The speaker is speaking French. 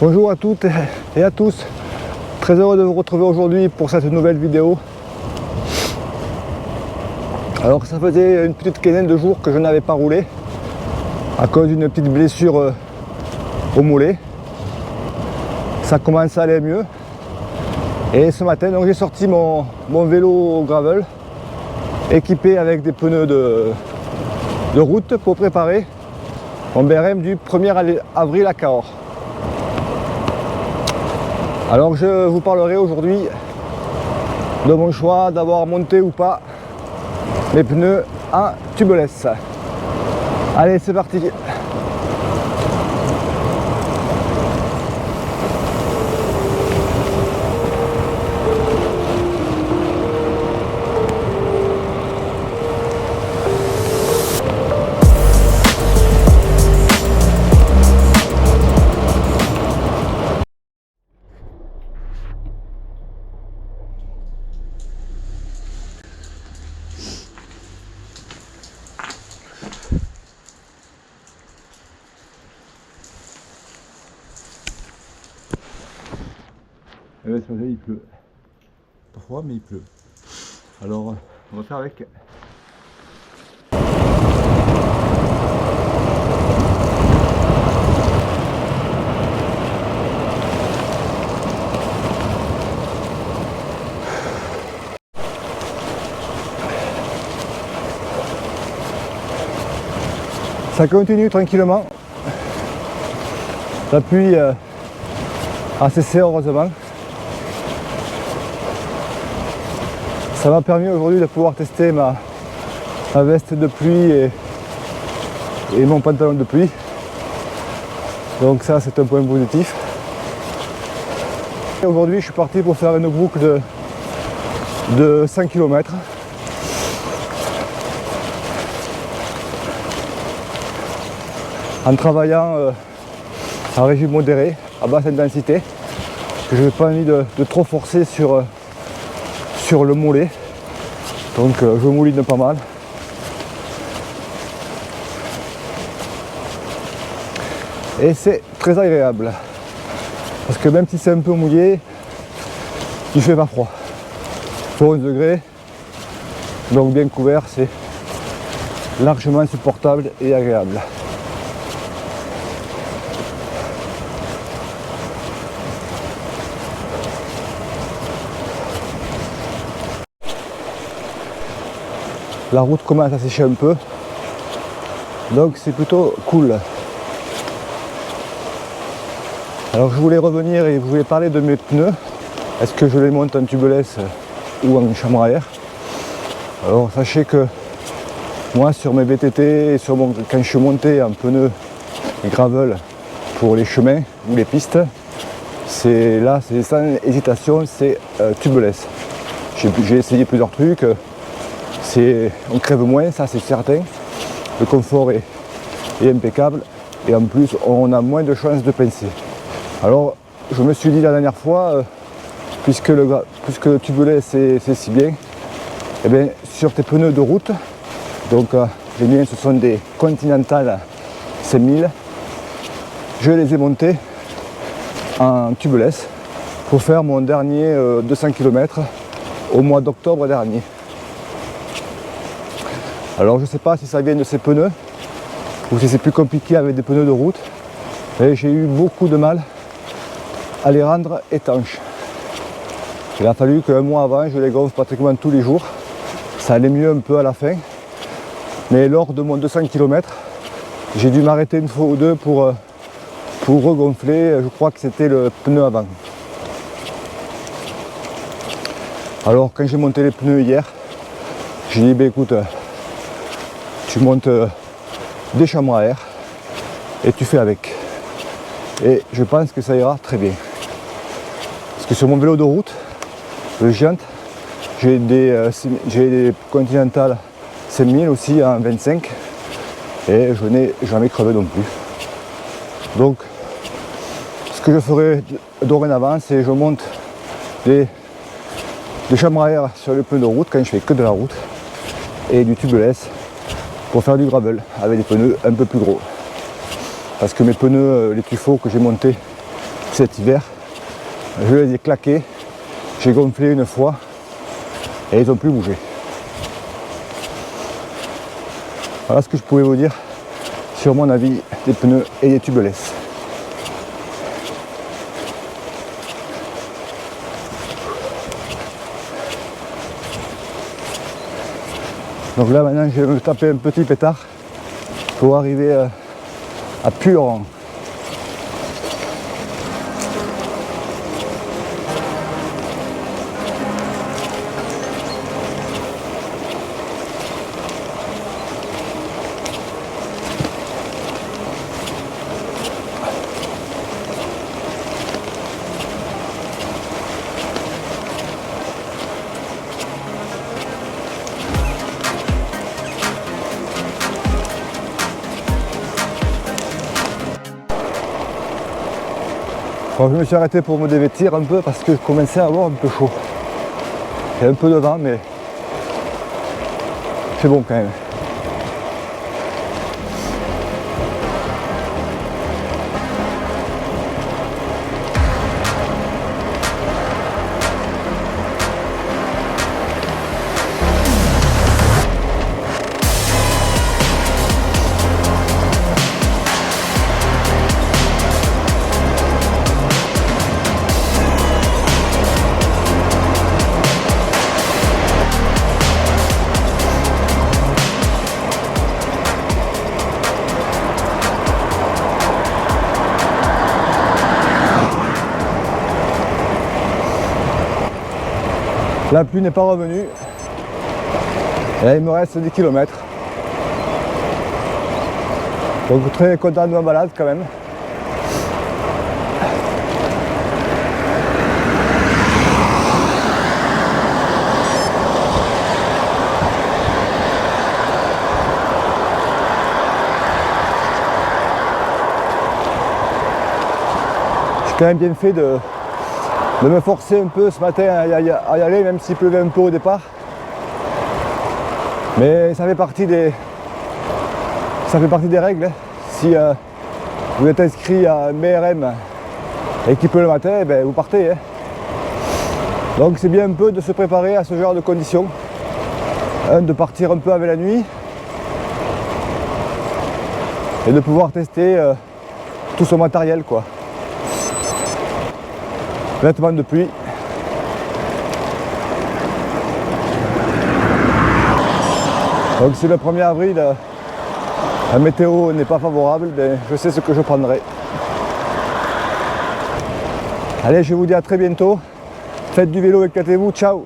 Bonjour à toutes et à tous, très heureux de vous retrouver aujourd'hui pour cette nouvelle vidéo. Alors ça faisait une petite quinzaine de jours que je n'avais pas roulé à cause d'une petite blessure au mollet. Ça commence à aller mieux et ce matin j'ai sorti mon vélo gravel équipé avec des pneus de route pour préparer mon BRM du 1er avril à Cahors. Alors je vous parlerai aujourd'hui de mon choix d'avoir monté ou pas mes pneus en tubeless. Allez, c'est parti. Eh bien, ce matin il pleut. Pas froid mais il pleut. Alors on va faire avec. Ça continue tranquillement. La pluie a cessé heureusement. Ça m'a permis aujourd'hui de pouvoir tester ma veste de pluie et mon pantalon de pluie. Donc ça c'est un point positif. Aujourd'hui je suis parti pour faire une boucle de 100 km. En travaillant à régime modéré, à basse intensité, parce que je n'ai pas envie de trop forcer sur le mollet, donc je mouline pas mal. Et c'est très agréable, parce que même si c'est un peu mouillé, il fait pas froid. Il fait 11 degrés, donc bien couvert, c'est largement supportable et agréable. La route commence à sécher un peu, donc c'est plutôt cool. Alors je voulais revenir et je voulais parler de mes pneus. Est-ce que je les monte en tubeless ou en chambre à air? Alors sachez que moi sur mes VTT, quand je suis monté en pneus gravel pour les chemins ou les pistes, c'est sans hésitation, c'est tubeless. J'ai essayé plusieurs trucs. On crève moins, ça c'est certain. Le confort est impeccable et en plus on a moins de chances de pincer. Alors je me suis dit la dernière fois, puisque le tubeless c'est si bien, et bien sur tes pneus de route, donc les miens ce sont des Continental 5000, je les ai montés en tubeless pour faire mon dernier 200 km au mois d'octobre dernier. Alors je ne sais pas si ça vient de ces pneus ou si c'est plus compliqué avec des pneus de route, mais j'ai eu beaucoup de mal à les rendre étanches. Il a fallu qu'un mois avant je les gonfle pratiquement tous les jours. Ça allait mieux un peu à la fin, mais lors de mon 200 km j'ai dû m'arrêter une fois ou deux pour regonfler. Je crois que c'était le pneu avant. Alors quand j'ai monté les pneus hier, j'ai dit ben écoute, tu montes des chambres à air et tu fais avec. Et je pense que ça ira très bien. Parce que sur mon vélo de route, le Giant, j'ai des Continental 5000 aussi en 25 et je n'ai jamais crevé non plus. Donc ce que je ferai dorénavant, c'est je monte des chambres à air sur le pneu de route quand je fais que de la route et du tubeless pour faire du gravel avec des pneus un peu plus gros. Parce que mes pneus, les tuffeaux que j'ai montés cet hiver. Je les ai claqués, j'ai gonflé une fois et ils n'ont plus bougé. Voilà ce que je pouvais vous dire sur mon avis des pneus et des tubeless. Donc là maintenant je vais me taper un petit pétard pour arriver à Puylaurens. Bon, je me suis arrêté pour me dévêtir un peu parce que je commençais à avoir un peu chaud. Il y a un peu de vent mais c'est bon quand même. La pluie n'est pas revenue. Et là, il me reste 10 km. Donc très content de ma balade quand même. J'ai quand même bien fait de me forcer un peu ce matin à y aller, même s'il pleuvait un peu au départ. Mais ça fait partie des règles. Si vous êtes inscrit à un BRM et qu'il pleut le matin, ben, vous partez. Donc c'est bien un peu de se préparer à ce genre de conditions. De partir un peu avec la nuit et de pouvoir tester tout son matériel, quoi. Vêtements de pluie. Donc si le 1er avril la météo n'est pas favorable, ben, je sais ce que je prendrai. Allez, je vous dis à très bientôt. Faites du vélo, éclatez-vous, ciao.